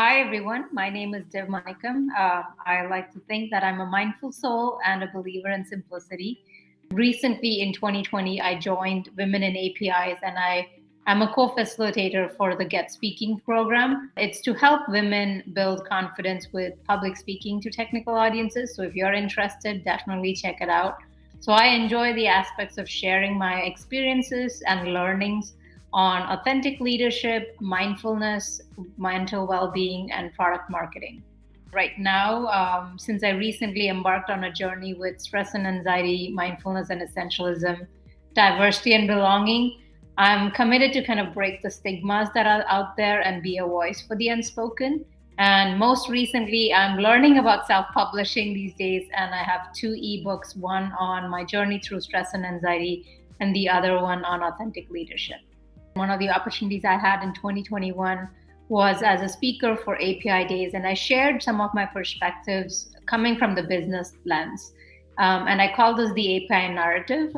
Hi, everyone. My name is Dev Manikam. I like to think that I'm a mindful soul and a believer in simplicity. Recently, in 2020, I joined Women in APIs and I am a co facilitator for the Get Speaking program. It's to help women build confidence with public speaking to technical audiences. So, if you're interested, definitely check it out. So, I enjoy the aspects of sharing my experiences and learnings on authentic leadership, mindfulness, mental well being, and product marketing. Right now, since I recently embarked on a journey with stress and anxiety, mindfulness and essentialism, diversity and belonging, I'm committed to kind of break the stigmas that are out there and be a voice for the unspoken. And most recently, I'm learning about self publishing these days, and I have two ebooks, one on my journey through stress and anxiety, and the other one on authentic leadership. One of the opportunities I had in 2021 was as a speaker for API Days, and I shared some of my perspectives coming from the business lens. And I call this the API narrative.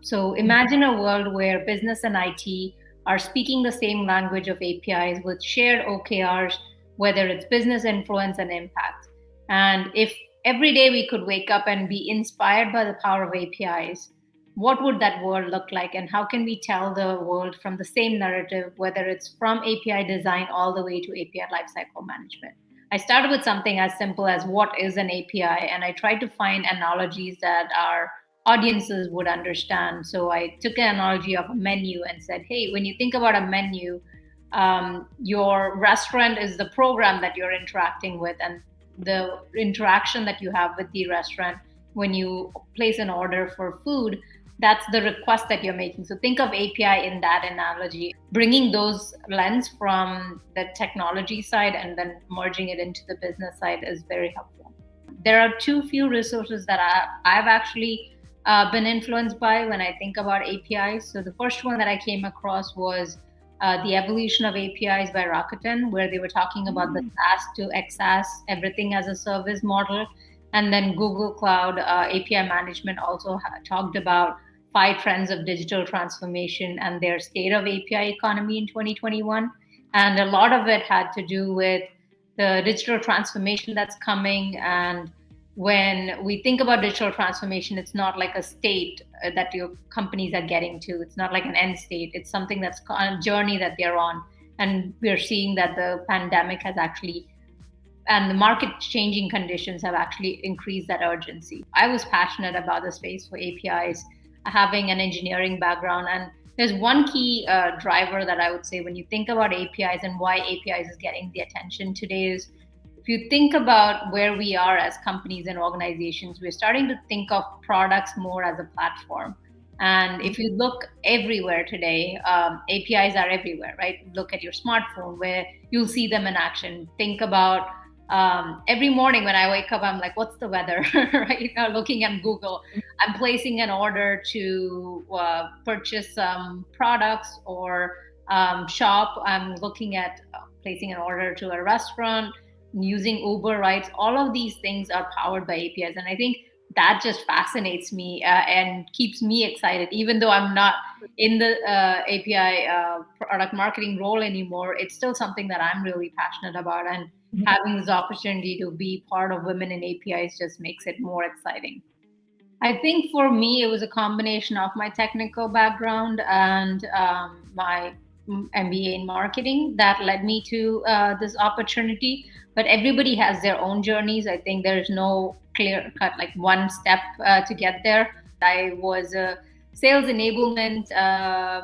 So imagine a world where business and IT are speaking the same language of APIs with shared OKRs, whether it's business influence and impact. And if every day we could wake up and be inspired by the power of APIs, what would that world look like, and how can we tell the world from the same narrative, whether it's from API design all the way to API lifecycle management? I started with something as simple as what is an API, and I tried to find analogies that our audiences would understand. So I took an analogy of a menu and said, hey, when you think about a menu, your restaurant is the program that you're interacting with, and the interaction that you have with the restaurant when you place an order for food, that's the request that you're making. So think of API in that analogy, bringing those lens from the technology side and then merging it into the business side is very helpful. There are too few resources that I've actually been influenced by when I think about APIs. So the first one that I came across was The Evolution of APIs by Rakuten, where they were talking about the SaaS to XaaS, everything as a service model. And then Google Cloud API Management also talked about 5 trends of digital transformation and their state of API economy in 2021. And a lot of it had to do with the digital transformation that's coming. And when we think about digital transformation, it's not like a state that your companies are getting to. It's not like an end state. It's something that's on a journey that they're on. And we're seeing that the pandemic has actually and the market changing conditions have actually increased that urgency. I was passionate about the space for APIs, having an engineering background. And there's one key driver that I would say when you think about APIs and why APIs is getting the attention today is if you think about where we are as companies and organizations, we're starting to think of products more as a platform. And if you look everywhere today, APIs are everywhere, right? Look at your smartphone where you'll see them in action. Think about every morning when I wake up, I'm like, what's the weather? Right now, looking at Google, I'm placing an order to purchase some products or shop. I'm looking at placing an order to a restaurant, using Uber rides. All of these things are powered by APIs. And I think that just fascinates me and keeps me excited, even though I'm not in the API product marketing role anymore. It's still something that I'm really passionate about. And having this opportunity to be part of Women in APIs just makes it more exciting. I think for me, it was a combination of my technical background and my MBA in marketing that led me to this opportunity. But everybody has their own journeys. I think there's no clear cut, like one step to get there. I was a sales enablement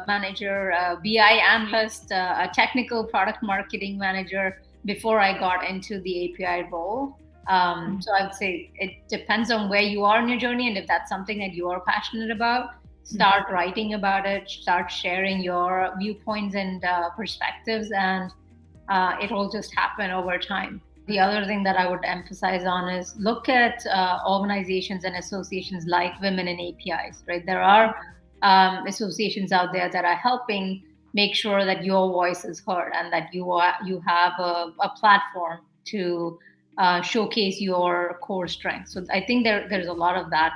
manager, BI analyst, a technical product marketing manager before I got into the API role. So I would say it depends on where you are in your journey, and if that's something that you are passionate about, start writing about it, start sharing your viewpoints and perspectives, and it'll just happen over time. The other thing that I would emphasize on is look at organizations and associations like Women in APIs, right? There are associations out there that are helping make sure that your voice is heard and that you have a platform to showcase your core strengths. So I think there's a lot of that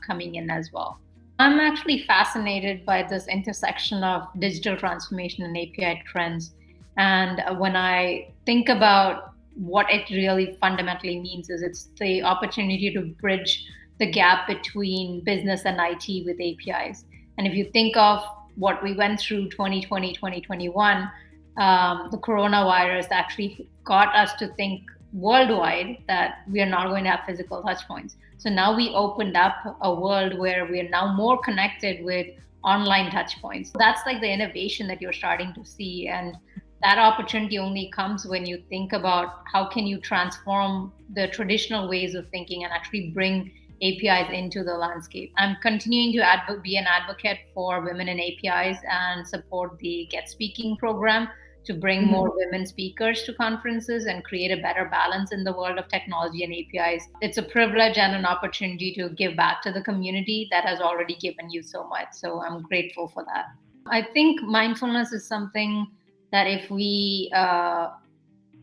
coming in as well. I'm actually fascinated by this intersection of digital transformation and API trends. And when I think about what it really fundamentally means is it's the opportunity to bridge the gap between business and IT with APIs. And if you think of what we went through 2020, 2021, the coronavirus actually got us to think worldwide that we are not going to have physical touch points. So now we opened up a world where we are now more connected with online touch points. That's like the innovation that you're starting to see. And that opportunity only comes when you think about how can you transform the traditional ways of thinking and actually bring APIs into the landscape. I'm continuing to be an advocate for women in APIs and support the Get Speaking program to bring more women speakers to conferences and create a better balance in the world of technology and APIs. It's a privilege and an opportunity to give back to the community that has already given you so much. So I'm grateful for that. I think mindfulness is something that if we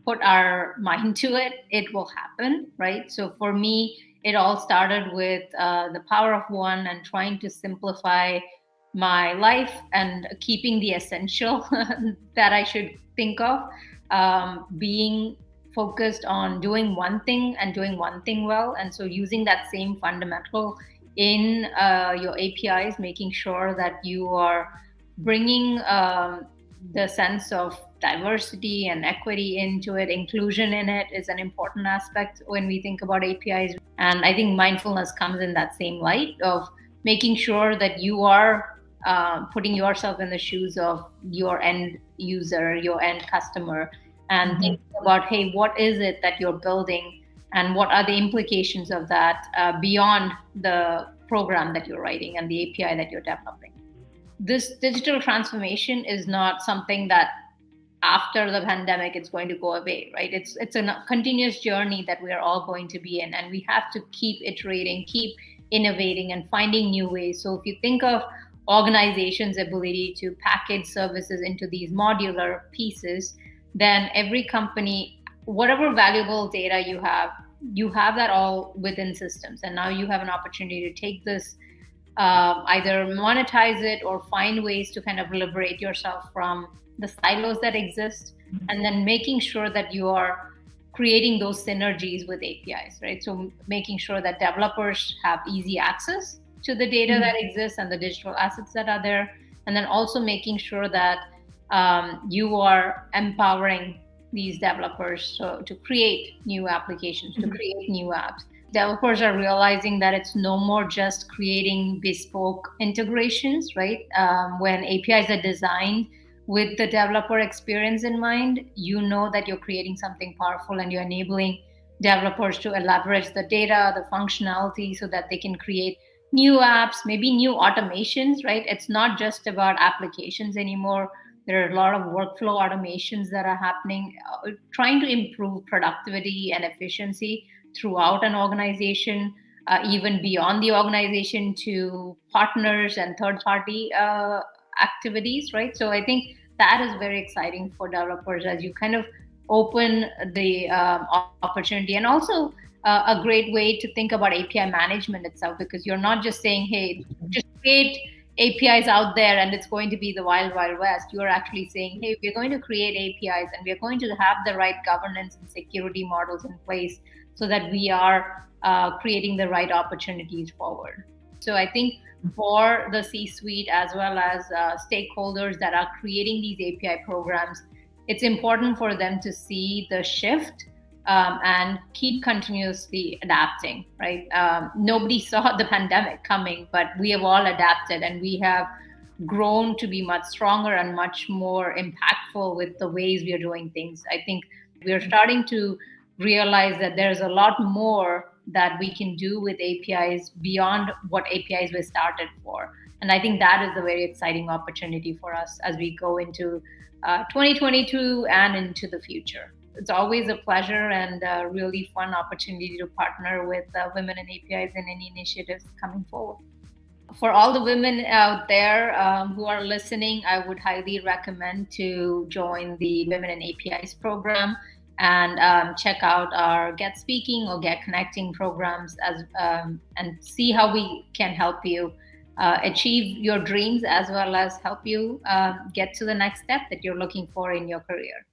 put our mind to it, it will happen, right? So for me, it all started with the power of one and trying to simplify my life and keeping the essential that I should think of, being focused on doing one thing and doing one thing well. And so using that same fundamental in your APIs, making sure that you are bringing the sense of diversity and equity into it, inclusion in it is an important aspect when we think about APIs. And I think mindfulness comes in that same light of making sure that you are putting yourself in the shoes of your end user, your end customer, and thinking about, hey, what is it that you're building and what are the implications of that beyond the program that you're writing and the API that you're developing. This digital transformation is not something that after the pandemic it's going to go away, right? It's a continuous journey that we are all going to be in, and we have to keep iterating, keep innovating and finding new ways. So if you think of organizations' ability to package services into these modular pieces, then every company, whatever valuable data you have that all within systems. And now you have an opportunity to take this, either monetize it or find ways to kind of liberate yourself from the silos that exist, and then making sure that you are creating those synergies with APIs, right? So making sure that developers have easy access to the data that exists and the digital assets that are there, and then also making sure that you are empowering these developers to create new applications, to create new apps. Developers are realizing that it's no more just creating bespoke integrations, right? When APIs are designed with the developer experience in mind, you know that you're creating something powerful and you're enabling developers to leverage the data, the functionality, so that they can create new apps, maybe new automations, right? It's not just about applications anymore. There are a lot of workflow automations that are happening, trying to improve productivity and efficiency throughout an organization, even beyond the organization to partners and third-party activities, right? So I think that is very exciting for developers as you kind of open the opportunity, and also a great way to think about API management itself, because you're not just saying, hey, just create APIs out there and it's going to be the wild, wild west. You're actually saying, hey, we're going to create APIs and we're going to have the right governance and security models in place so that we are creating the right opportunities forward. So I think for the C-suite as well as stakeholders that are creating these API programs, it's important for them to see the shift and keep continuously adapting, right? Nobody saw the pandemic coming, but we have all adapted and we have grown to be much stronger and much more impactful with the ways we are doing things. I think we're starting to realize that there's a lot more that we can do with APIs beyond what APIs were started for. And I think that is a very exciting opportunity for us as we go into 2022 and into the future. It's always a pleasure and a really fun opportunity to partner with women in APIs and any initiatives coming forward. For all the women out there who are listening, I would highly recommend to join the Women in APIs program and check out our Get Speaking or Get Connecting programs and see how we can help you achieve your dreams as well as help you get to the next step that you're looking for in your career.